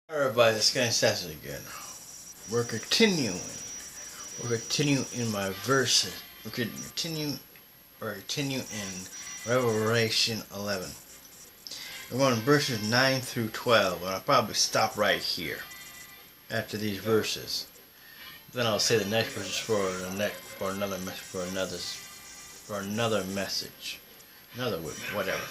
Everybody, it's Sky Sassy again. We're continuing. We're continuing in my verses. We're continue in Revelation 11. We're going verses 9 through 12, and I'll probably stop right here after these verses. Then I'll say the next verses for another message, whatever.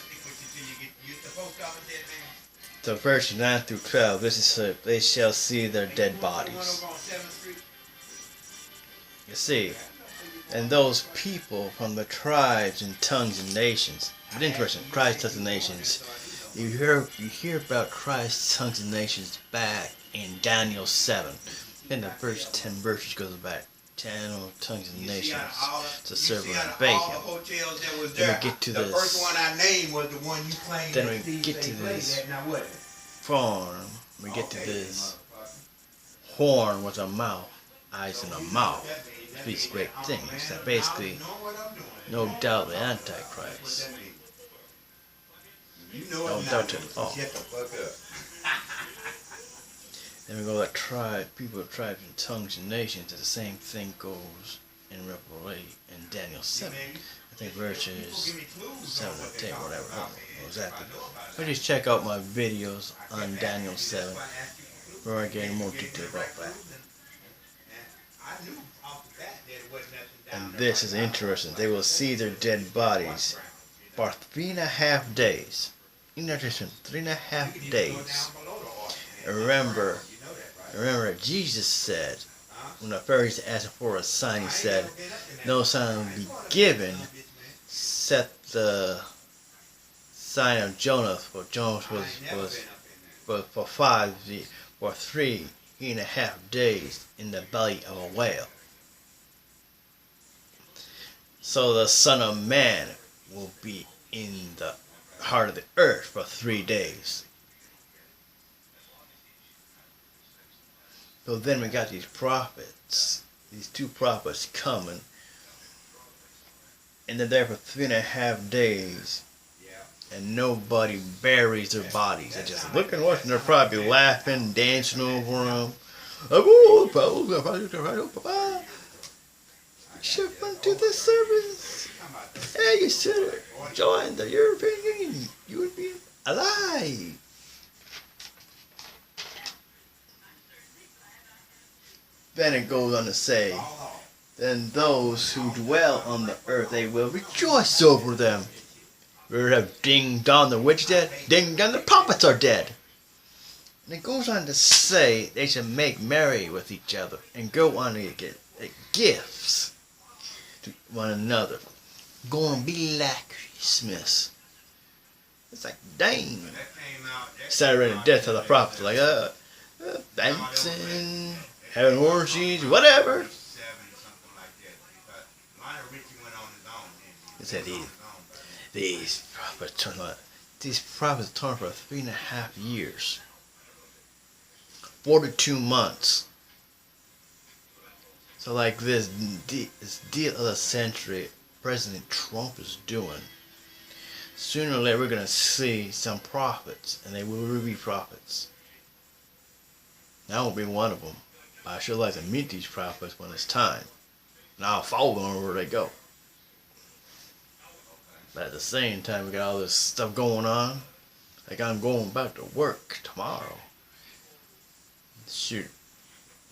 So verses 9 through 12, this is they shall see their dead bodies. You see, and those people from the tribes and tongues and nations. It's interesting, tribes, tongues, and nations. You hear about tribes, tongues, and nations back in Daniel 7. Then the first 10 verses goes back. 10 tongues and nations to serve and obey him. Then we get to this. The first one I named was the one you claimed. Then we get to this form. We get to this horn with a mouth, eyes and a mouth. Speaks great things. That basically, no doubt, the Antichrist. No doubt at all. Then we go to people of tribes and tongues and nations. The same thing goes in Revelation and Daniel 7. I think verses 7 or 10, whatever. I don't know exactly. But just check out my videos on Daniel 7 where I get more detail about that. And this is interesting. They will see their dead bodies for 3.5 days. Interesting, 3.5 days. Remember, Jesus said, when the Pharisees asked for a sign, he said, no sign will be given except the sign of Jonah. For Jonah was for 3.5 days in the belly of a whale. So the Son of Man will be in the heart of the earth for 3 days. So then we got these prophets, these two prophets coming, and they're there for 3.5 days, and nobody buries their bodies. They're just looking and watching. They're probably laughing, dancing over them. You should have went to the service. Hey, you should have joined the European Union. You would be alive. Then it goes on to say, then those who dwell on the earth, they will rejoice over them. We have ding dong, the witch dead, ding dong, the prophets are dead. And it goes on to say they should make merry with each other and go on to get gifts to one another. Gonna be like Christmas. It's like, dang. Celebrating the death of the prophets, like, dancing, having orgies, whatever. It said these prophets turned for 3.5 years. 42 months. So like this deal of the century President Trump is doing, sooner or later we're going to see some prophets, and they will be prophets. I won't be one of them. I sure like to meet these prophets when it's time. And I'll follow them wherever they go. But at the same time, we got all this stuff going on. Like I'm going back to work tomorrow. Shoot,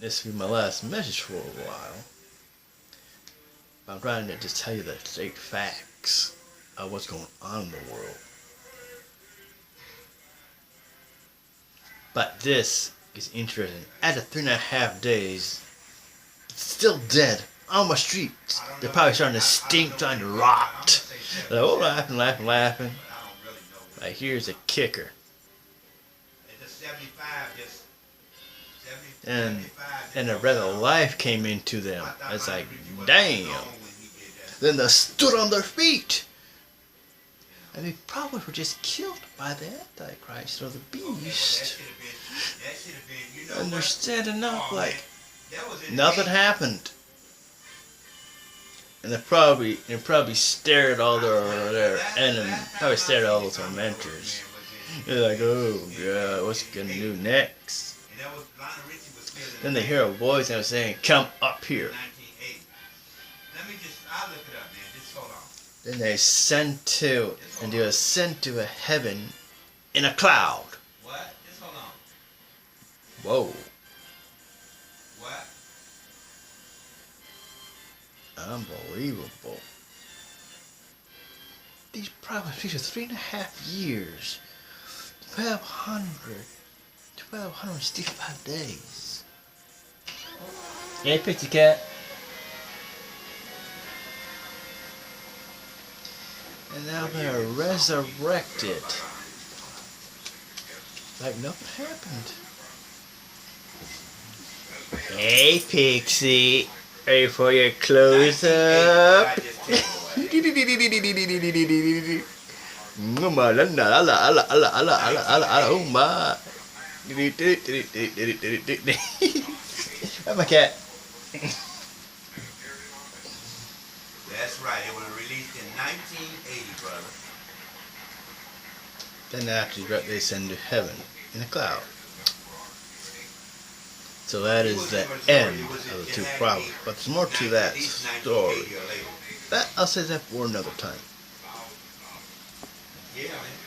this will be my last message for a while. But I'm trying to just tell you the straight facts of what's going on in the world. But this is interesting. After 3.5 days, it's still dead on my streets. They're probably starting to stink, trying to rot. They're all laughing. Like, here's a kicker. And the breath of life came into them. It's like, damn. Then they stood on their feet. And they probably were just killed by the Antichrist or the beast. And they're standing up like nothing happened. And they probably stared at all their enemies, probably stared at all their tormentors. They're like, oh God, what's he gonna do next? Then they hear a voice and saying, "Come up here." Then they ascend to, and you ascend to a heaven in a cloud. Whoa. Unbelievable. These prophets preached for 3.5 years. 1265 days. Hey, Pixie Cat. And now they're resurrected. Like nothing happened. Hey, Pixie. Ready for your close up? That's my cat. That's right. It was released in 1980, brother. Then after they send to heaven in a cloud. So that is the end of the two prophets. But there's more to that story. I'll say that for another time. Yeah, man.